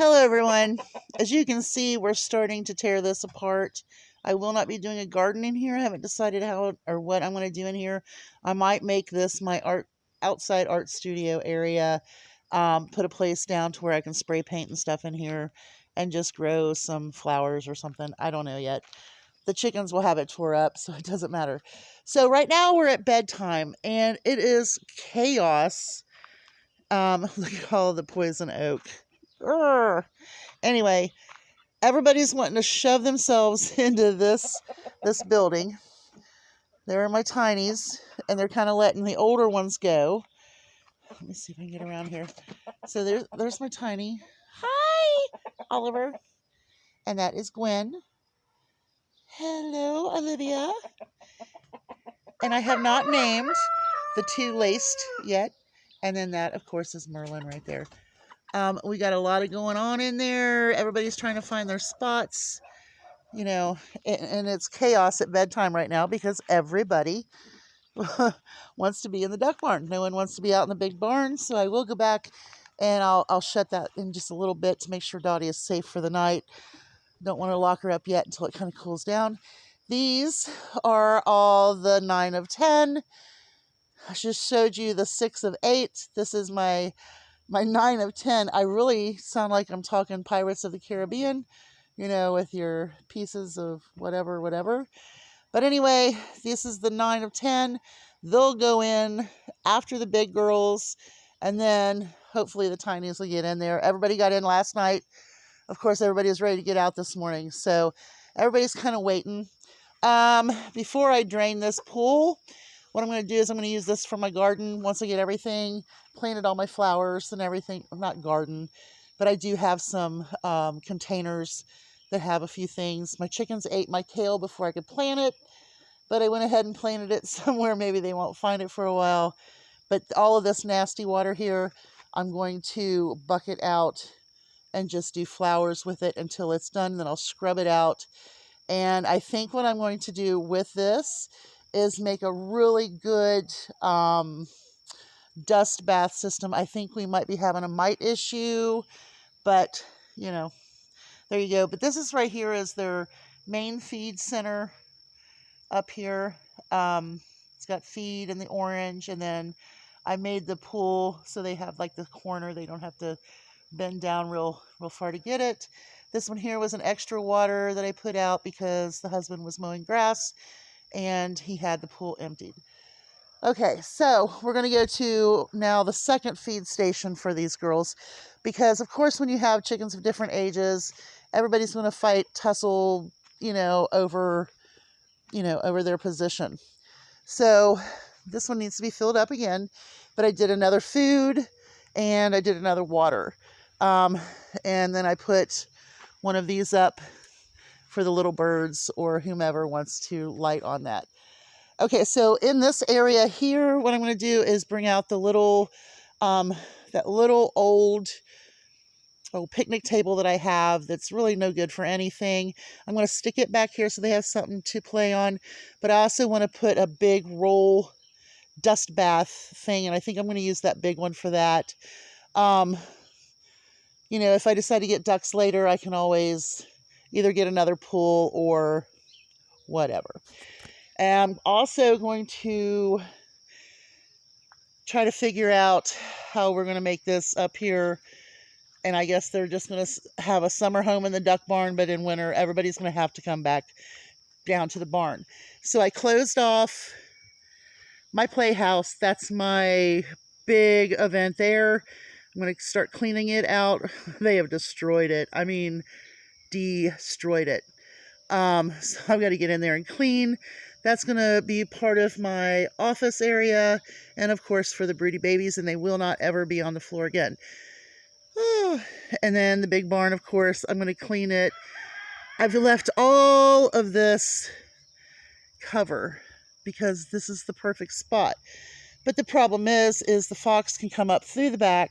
Hello everyone. As you can see, we're starting to tear this apart. I will not be doing a garden in here. I haven't decided how or what I'm going to do in here. I might make this my outside art studio area. Put a place down to where I can spray paint and stuff in here and just grow some flowers or something. I don't know yet. The chickens will have it tore up, so it doesn't matter. So right now we're at bedtime and it is chaos. Look at all the poison oak. Urgh. Anyway, everybody's wanting to shove themselves into this building. There are my tinies, and they're kind of letting the older ones go. Let me see if I can get around here. So there's my tiny. Hi, Oliver. And that is Gwen. Hello, Olivia. And I have not named the two laced yet. And then that, of course, is Merlin right there. We got a lot of going on in there. Everybody's trying to find their spots. You know, and it's chaos at bedtime right now because everybody wants to be in the duck barn. No one wants to be out in the big barn. So I will go back and I'll shut that in just a little bit to make sure Dottie is safe for the night. Don't want to lock her up yet until it kind of cools down. These are all the 9 of 10. I just showed you the 6 of 8. This is my 9 of 10. I really sound like I'm talking Pirates of the Caribbean, you know, with your pieces of whatever. But anyway, this is the 9 of 10. They'll go in after the big girls, and then hopefully the tinies will get in there. Everybody got in last night. Of course, everybody was ready to get out this morning, so everybody's kind of waiting. Before I drain this pool, what I'm going to do is I'm going to use this for my garden. Once I get everything, planted all my flowers and everything. Not garden, but I do have some containers that have a few things. My chickens ate my kale before I could plant it, but I went ahead and planted it somewhere. Maybe they won't find it for a while. But all of this nasty water here, I'm going to bucket out and just do flowers with it until it's done. Then I'll scrub it out. And I think what I'm going to do with this is make a really good dust bath system. I think we might be having a mite issue, but you know, there you go. But this is right here is their main feed center up here. It's got feed in the orange, and then I made the pool so they have like the corner. They don't have to bend down real far to get it. This one here was an extra water that I put out because the husband was mowing grass and he had the pool emptied. Okay, so we're going to go to now the second feed station for these girls because, of course, when you have chickens of different ages, everybody's going to tussle, over their position. So this one needs to be filled up again, but I did another food and I did another water. And then I put one of these up for the little birds or whomever wants to light on that. Okay, so in this area here, what I'm going to do is bring out the little, that little old picnic table that I have that's really no good for anything. I'm going to stick it back here so they have something to play on, but I also want to put a big roll dust bath thing, and I think I'm going to use that big one for that. If I decide to get ducks later, I can always either get another pool or whatever. And I'm also going to try to figure out how we're going to make this up here. And I guess they're just going to have a summer home in the duck barn, but in winter, everybody's going to have to come back down to the barn. So I closed off my playhouse. That's my big event there. I'm going to start cleaning it out. They have destroyed it. I mean, destroyed it. So I've got to get in there and clean. That's going to be part of my office area. And of course for the broody babies, and they will not ever be on the floor again. And then the big barn, of course, I'm going to clean it. I've left all of this cover because this is the perfect spot. But the problem is the fox can come up through the back,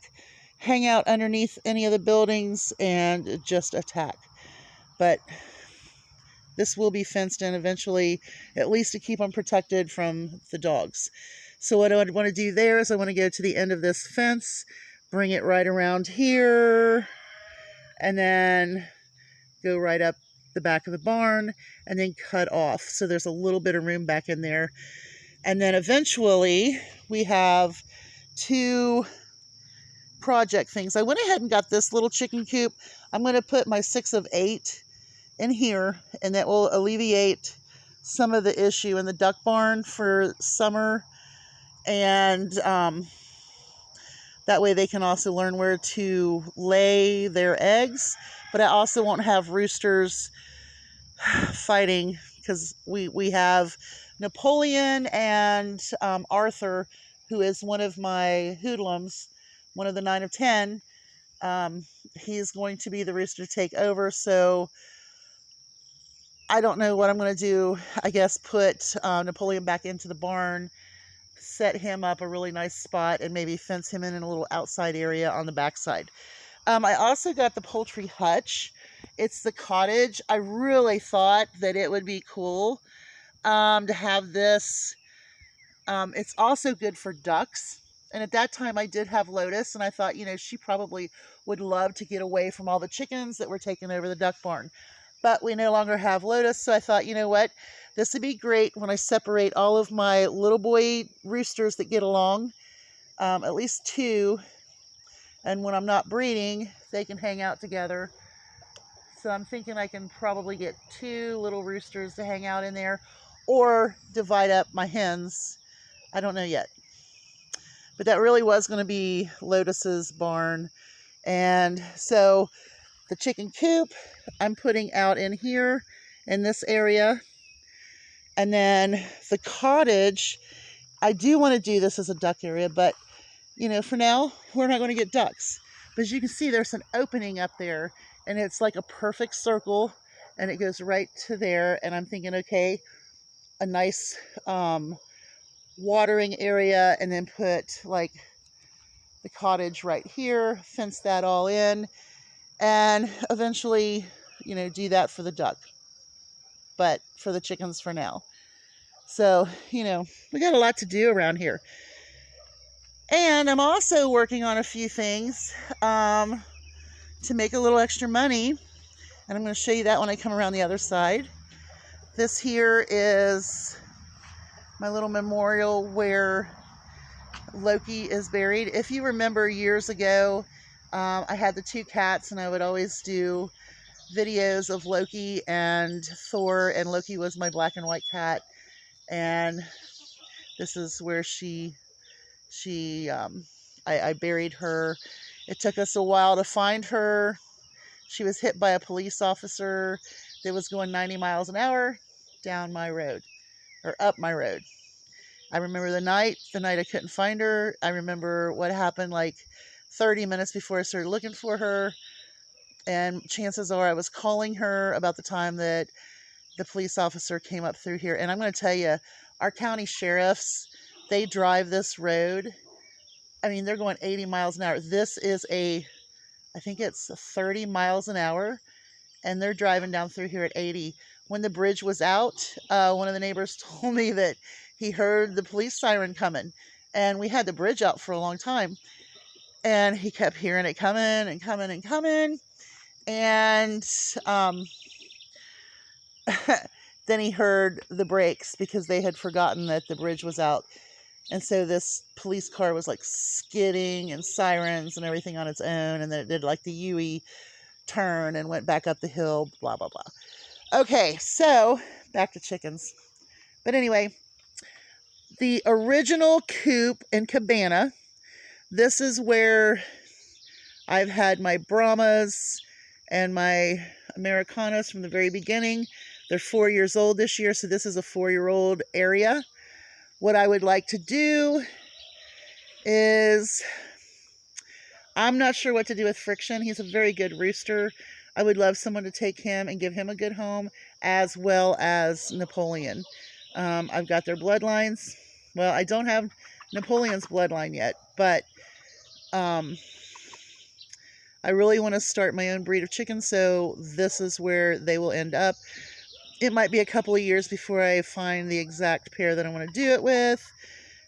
hang out underneath any of the buildings, and just attack. But this will be fenced in eventually, at least to keep them protected from the dogs. So what I would want to do there is I want to go to the end of this fence, bring it right around here, and then go right up the back of the barn and then cut off. So there's a little bit of room back in there. And then eventually we have 2 project things. I went ahead and got this little chicken coop. I'm going to put my 6 of 8 in here, and that will alleviate some of the issue in the duck barn for summer. And that way they can also learn where to lay their eggs. But I also won't have roosters fighting, because we have Napoleon and Arthur, who is one of my hoodlums, one of the 9 of 10. He's going to be the rooster to take over. So I don't know what I'm going to do. I guess put Napoleon back into the barn, set him up a really nice spot, and maybe fence him in a little outside area on the backside. I also got the poultry hutch. It's the cottage. I really thought that it would be cool to have this. It's also good for ducks. And at that time I did have Lotus, and I thought, she probably would love to get away from all the chickens that were taking over the duck barn. But we no longer have Lotus, so I thought, you know what? This would be great when I separate all of my little boy roosters that get along, at least 2. And when I'm not breeding, they can hang out together. So I'm thinking I can probably get 2 little roosters to hang out in there, or divide up my hens. I don't know yet. But that really was going to be Lotus's barn. And so the chicken coop I'm putting out in here in this area. And then the cottage, I do want to do this as a duck area, but for now, we're not going to get ducks. But as you can see, there's an opening up there, and it's like a perfect circle, and it goes right to there. And I'm thinking, okay, a nice watering area, and then put like the cottage right here, fence that all in, and eventually, do that for the duck. But for the chickens for now. So, we got a lot to do around here. And I'm also working on a few things to make a little extra money. And I'm going to show you that when I come around the other side. This here is my little memorial where Loki is buried. If you remember years ago, I had the 2 cats, and I would always do videos of Loki and Thor, and Loki was my black and white cat. And this is where I buried her. It took us a while to find her. She was hit by a police officer that was going 90 miles an hour down my road, or up my road. I remember the night I couldn't find her. I remember what happened like 30 minutes before I started looking for her. And chances are I was calling her about the time that the police officer came up through here. And I'm going to tell you, our county sheriffs, they drive this road. I mean, they're going 80 miles an hour. This is I think it's 30 miles an hour, and they're driving down through here at 80. When the bridge was out, one of the neighbors told me that he heard the police siren coming, and we had the bridge out for a long time, and he kept hearing it coming and coming and coming. And then he heard the brakes, because they had forgotten that the bridge was out. And so this police car was like skidding and sirens and everything on its own. And then it did like the U turn and went back up the hill, blah, blah, blah. Okay, so back to chickens. But anyway, the original coop and cabana, this is where I've had my Brahmas and my Americanas from the very beginning. They're 4 years old this year, so this is a 4-year-old area. What I would like to do is, I'm not sure what to do with Friction. He's a very good rooster. I would love someone to take him and give him a good home, as well as Napoleon. I've got their bloodlines. Well, I don't have Napoleon's bloodline yet, but I really want to start my own breed of chickens, so this is where they will end up. It might be a couple of years before I find the exact pair that I want to do it with,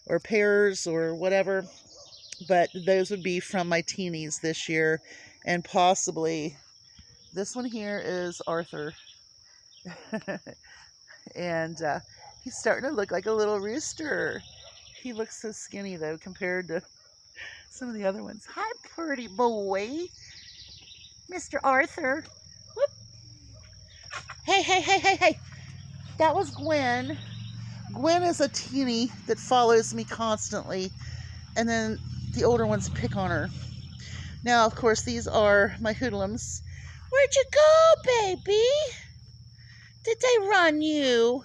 or pairs, or whatever. But those would be from my teenies this year, and possibly This one here is Arthur. And he's starting to look like a little rooster. He looks so skinny, though, compared to some of the other ones. Hi, pretty boy. Mr. Arthur. Whoop. Hey, hey, hey, hey, hey. That was Gwen. Gwen is a teeny that follows me constantly. And then the older ones pick on her. Now, of course, these are my hoodlums. Where'd you go, baby? Did they run you?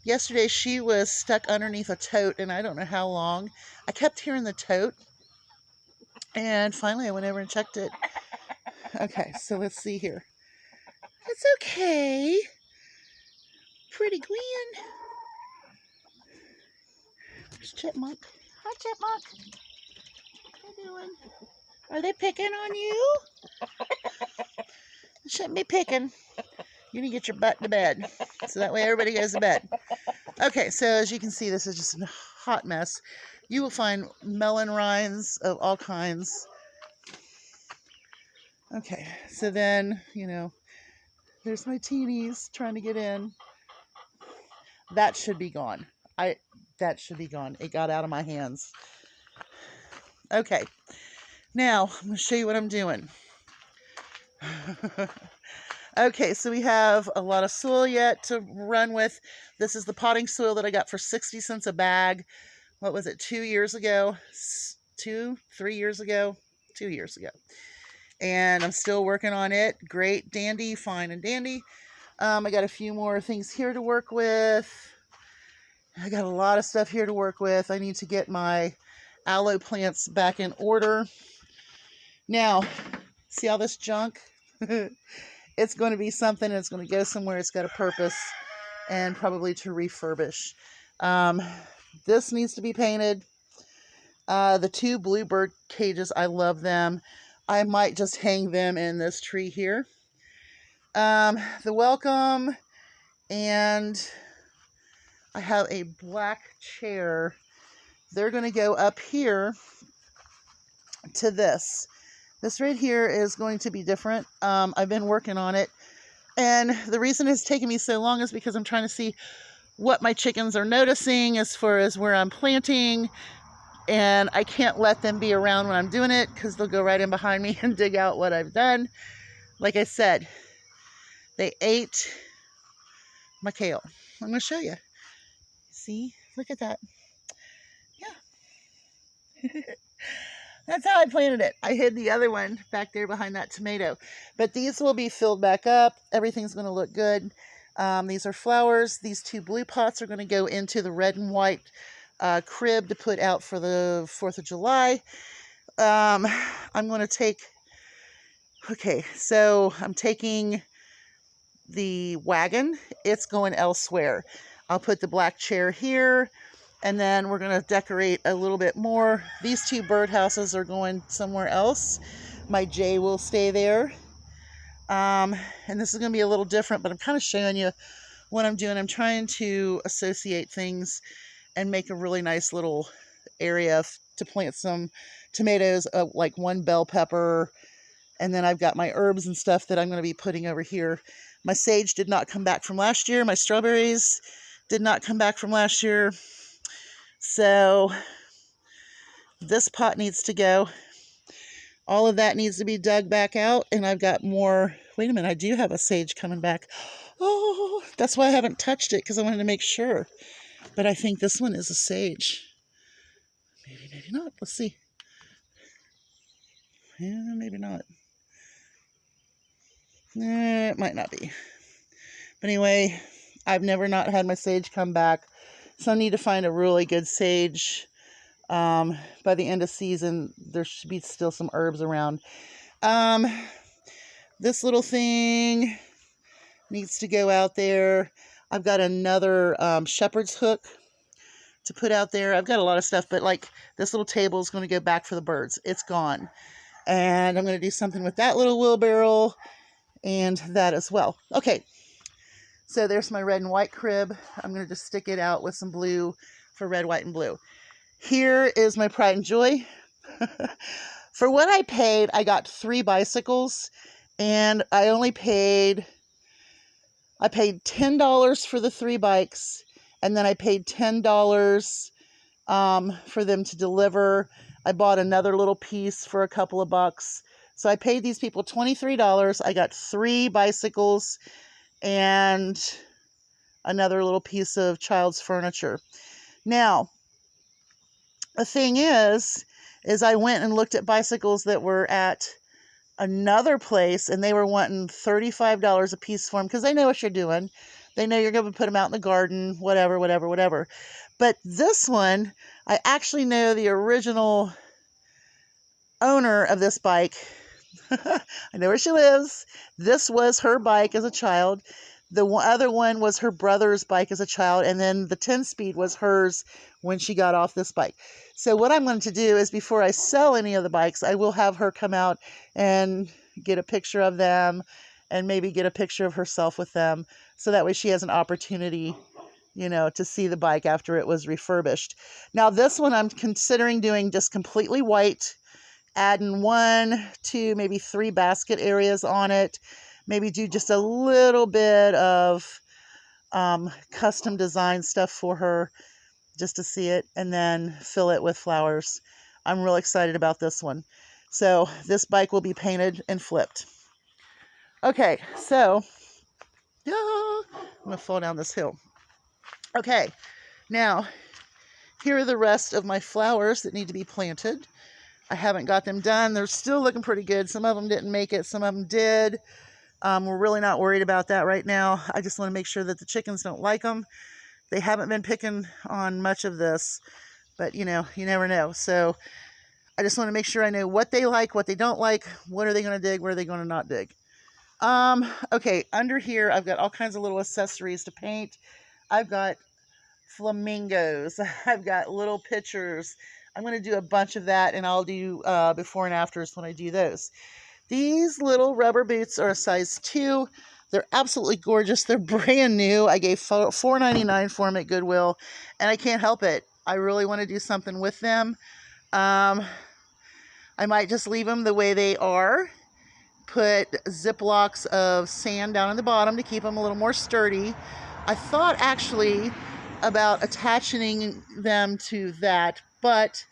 Yesterday, she was stuck underneath a tote, and I don't know how long. I kept hearing the tote, and finally I went over and checked it. Okay, so let's see here. It's okay. Pretty Gwen. There's Chipmunk. Hi, Chipmunk. What you doing? Are they picking on you? They shouldn't be picking. You need to get your butt to bed, so that way everybody goes to bed. Okay, so as you can see, this is just a hot mess. You will find melon rinds of all kinds. Okay, so then, there's my teenies trying to get in. That should be gone. That should be gone. It got out of my hands. Okay, now I'm going to show you what I'm doing. Okay, so we have a lot of soil yet to run with. This is the potting soil that I got for 60 cents a bag. What was it, 2 years ago? 3 years ago? 2 years ago. And I'm still working on it. Great, dandy, fine and dandy. I got a few more things here to work with. I got a lot of stuff here to work with. I need to get my aloe plants back in order. Now, see all this junk? It's going to be something. It's going to go somewhere. It's got a purpose, and probably to refurbish. This needs to be painted. The 2 bluebird cages, I love them. I might just hang them in this tree here. The welcome, and I have a black chair. They're going to go up here to this. This right here is going to be different. I've been working on it. And the reason it's taking me so long is because I'm trying to see what my chickens are noticing as far as where I'm planting. And I can't let them be around when I'm doing it because they'll go right in behind me and dig out what I've done. Like I said, they ate my kale. I'm going to show you. See? Look at that. Yeah. That's how I planted it. I hid the other one back there behind that tomato. But these will be filled back up. Everything's going to look good. These are flowers. These 2 blue pots are going to go into the red and white crib to put out for the 4th of July. I'm going to take... Okay, so I'm taking the wagon. It's going elsewhere. I'll put the black chair here. And then we're going to decorate a little bit more. These 2 birdhouses are going somewhere else. My jay will stay there. And this is going to be a little different, but I'm kind of showing you what I'm doing. I'm trying to associate things and make a really nice little area to plant some tomatoes, like 1 bell pepper. And then I've got my herbs and stuff that I'm going to be putting over here. My sage did not come back from last year. My strawberries did not come back from last year. So this pot needs to go. All of that needs to be dug back out. And I've got more. Wait a minute. I do have a sage coming back. Oh, that's why I haven't touched it, because I wanted to make sure. But I think this one is a sage. Maybe, maybe not. Let's see. Yeah, maybe not. It might not be. But anyway, I've never not had my sage come back. So I need to find a really good sage. By the end of season, there should be still some herbs around. This little thing needs to go out there. I've got another shepherd's hook to put out there. I've got a lot of stuff, but like this little table is going to go back for the birds. It's gone. And I'm going to do something with that little wheelbarrow and that as well. Okay. So there's my red and white crib. I'm going to just stick it out with some blue for red, white, and blue. Here is my pride and joy. For what I paid, I got 3 bicycles, And I paid $10 for the 3 bikes, and then I paid $10 for them to deliver. I bought another little piece for a couple of bucks. So I paid these people $23. I got 3 bicycles and another little piece of child's furniture. Now, the thing is I went and looked at bicycles that were at another place, and they were wanting $35 a piece for them because they know what you're doing. They know you're going to put them out in the garden, whatever, whatever, whatever. But this one, I actually know the original owner of this bike. I know where she lives. This was her bike as a child. The other one was her brother's bike as a child, and then the 10-speed was hers when she got off this bike. So what I'm going to do is, before I sell any of the bikes, I will have her come out and get a picture of them and maybe get a picture of herself with them, so that way she has an opportunity, to see the bike after it was refurbished. Now, this one I'm considering doing just completely white, adding 1, 2, maybe 3 basket areas on it. Maybe do just a little bit of custom design stuff for her just to see it, and then fill it with flowers. I'm real excited about this one. So this bike will be painted and flipped. Okay, so I'm going to fall down this hill. Okay, now here are the rest of my flowers that need to be planted. I haven't got them done. They're still looking pretty good. Some of them didn't make it. Some of them did. We're really not worried about that right now. I just want to make sure that the chickens don't like them. They haven't been picking on much of this, but you never know. So I just want to make sure I know what they like, what they don't like, what are they going to dig, what are they going to not dig. Okay, under here I've got all kinds of little accessories to paint. I've got flamingos. I've got little pictures. I'm going to do a bunch of that, and I'll do before and afters when I do those. These little rubber boots are a size 2. They're absolutely gorgeous. They're brand new. I gave $4.99 for them at Goodwill, and I can't help it. I really want to do something with them. I might just leave them the way they are. Put Ziplocs of sand down on the bottom to keep them a little more sturdy. I thought actually about attaching them to that, but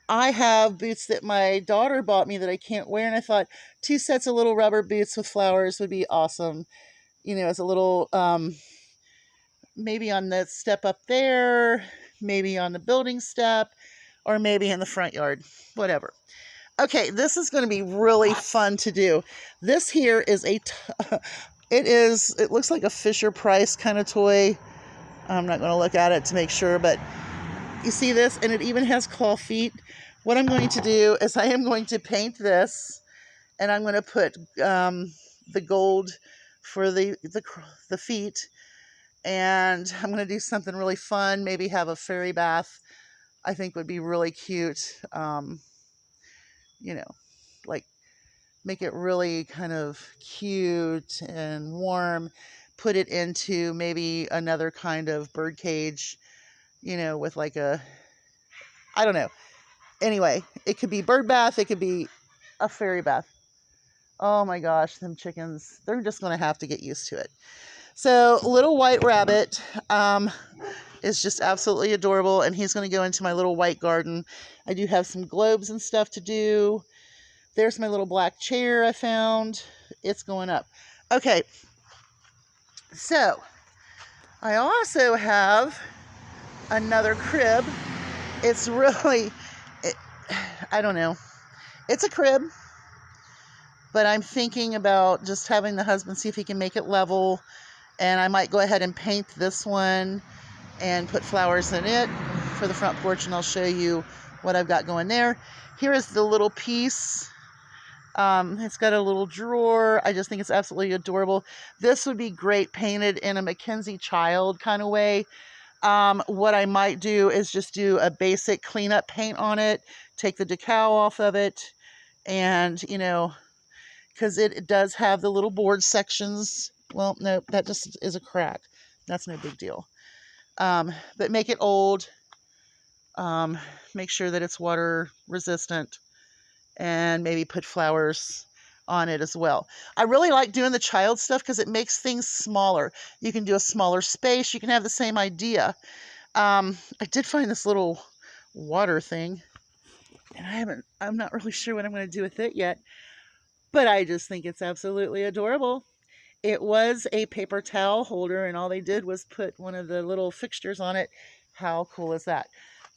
I have boots that my daughter bought me that I can't wear, and I thought 2 sets of little rubber boots with flowers would be awesome. As a little, maybe on the step up there, maybe on the building step, or maybe in the front yard, whatever. Okay, this is going to be really fun to do. This here is it looks like a Fisher-Price kind of toy. I'm not going to look at it to make sure, but you see this, and it even has claw feet. What I'm going to do is I am going to paint this, and I'm going to put the gold for the feet, and I'm going to do something really fun, maybe have a fairy bath. I think would be really cute. Like make it really kind of cute and warm. Put it into maybe another kind of bird cage, with like I don't know. Anyway, it could be bird bath. It could be a fairy bath. Oh my gosh, them chickens, they're just going to have to get used to it. So little white rabbit is just absolutely adorable, and he's going to go into my little white garden. I do have some globes and stuff to do. There's my little black chair I found. It's going up. Okay, so I also have another crib. It's really, I don't know. It's a crib, but I'm thinking about just having the husband see if he can make it level, and I might go ahead and paint this one and put flowers in it for the front porch, and I'll show you what I've got going there. Here is the little piece. It's got a little drawer. I just think it's absolutely adorable. This would be great painted in a Mackenzie Child kind of way. What I might do is just do a basic cleanup paint on it, take the decal off of it, and, because it does have the little board sections. Well, no, that just is a crack. That's no big deal. But make it old. Make sure that it's water resistant, and maybe put flowers on it as well. I really like doing the child stuff because it makes things smaller. You can do a smaller space. You can have the same idea. I did find this little water thing, and I'm not really sure what I'm going to do with it yet, but I just think it's absolutely adorable. It was a paper towel holder, and all they did was put one of the little fixtures on it. How cool is that?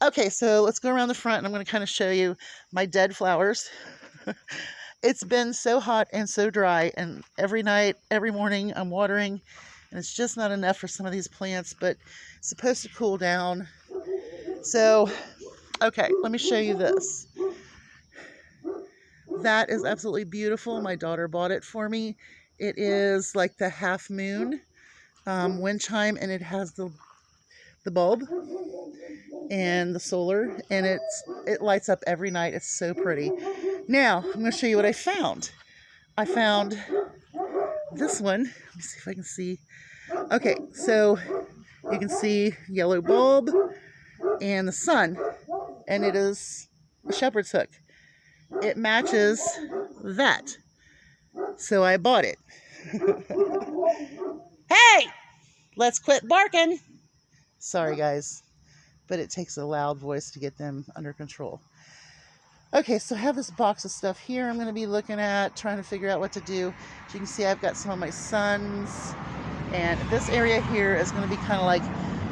Okay, so let's go around the front, and I'm going to kind of show you my dead flowers. It's been so hot and so dry, and every night, every morning, I'm watering, and it's just not enough for some of these plants, but it's supposed to cool down. So, okay, let me show you this. That is absolutely beautiful. My daughter bought it for me. It is like the half moon wind chime, and it has the bulb and the solar, and it lights up every night. It's so pretty. Now, I'm going to show you what I found. I found this one. Let me see if I can see. Okay, so you can see yellow bulb and the sun, and it is a shepherd's hook. It matches that. So I bought it. Hey! Let's quit barking. Sorry, guys, but it takes a loud voice to get them under control. Okay, so I have this box of stuff here I'm going to be looking at, trying to figure out what to do. As you can see, I've got some of my suns, and this area here is going to be kind of like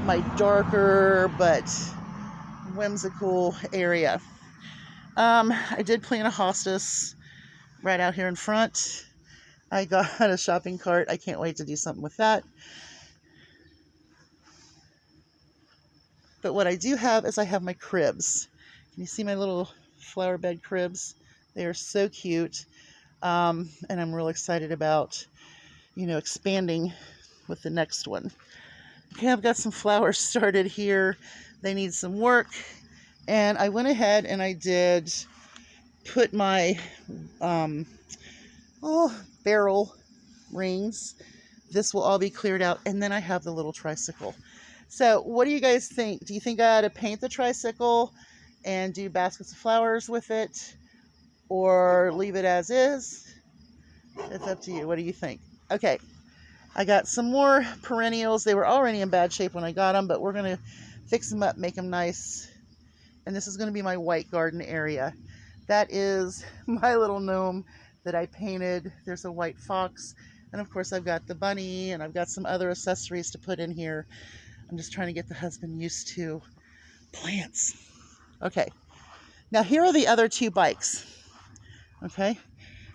my darker but whimsical area. I did plant a hostas right out here in front. I got a shopping cart. I can't wait to do something with that. But what I do have is I have my cribs. Can you see my little flower bed cribs? They are so cute. And I'm real excited about, expanding with the next one. Okay, I've got some flowers started here. They need some work. And I went ahead and I did put my barrel rings. This will all be cleared out. And then I have the little tricycle. So what do you guys think? Do you think I ought to paint the tricycle and do baskets of flowers with it, or leave it as is? It's up to you. What do you think? Okay, I got some more perennials. They were already in bad shape when I got them, but we're going to fix them up, make them nice. And this is going to be my white garden area. That is my little gnome that I painted. There's a white fox. And of course, I've got the bunny, and I've got some other accessories to put in here. I'm just trying to get the husband used to plants. Okay, now here are the other two bikes. Okay,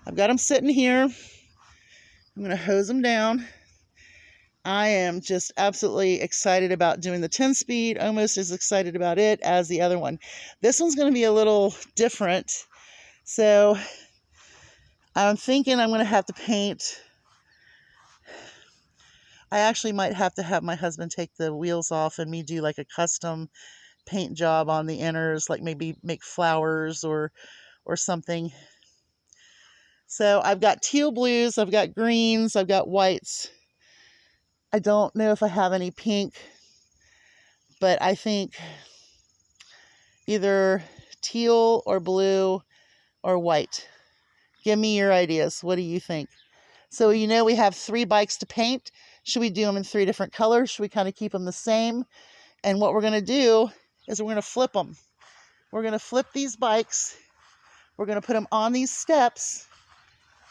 I've got them sitting here. I'm going to hose them down. I am just absolutely excited about doing the 10-speed, almost as excited about it as the other one. This one's going to be a little different. So I'm thinking I'm going to have to paint. I actually might have to have my husband take the wheels off and me do like a custom paint job on the inners, like maybe make flowers or something. So I've got teal blues, I've got greens, I've got whites. I don't know if I have any pink, but I think either teal or blue or white. Give me your ideas. What do you think? So we have 3 bikes to paint. Should we do them in 3 different colors? Should we kind of keep them the same? And what we're going to do is we're going to flip them. We're going to flip these bikes. We're going to put them on these steps,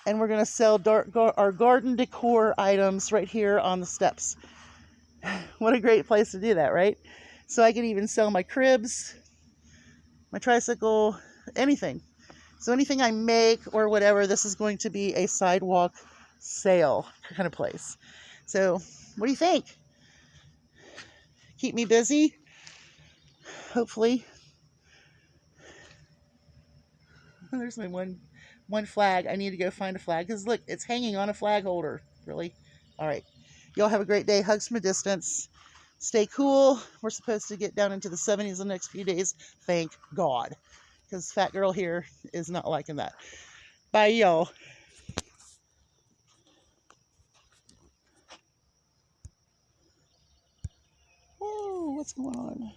and we're going to sell our garden decor items right here on the steps. What a great place to do that, right? So I can even sell my cribs, my tricycle, anything. So anything I make or whatever, this is going to be a sidewalk sale kind of place. So what do you think? Keep me busy, hopefully. There's my one flag. I need to go find a flag because look, it's hanging on a flag holder. Really? All right. Y'all have a great day. Hugs from a distance. Stay cool. We're supposed to get down into the 70s the next few days. Thank God. Because fat girl here is not liking that. Bye, y'all. Whoa, what's going on?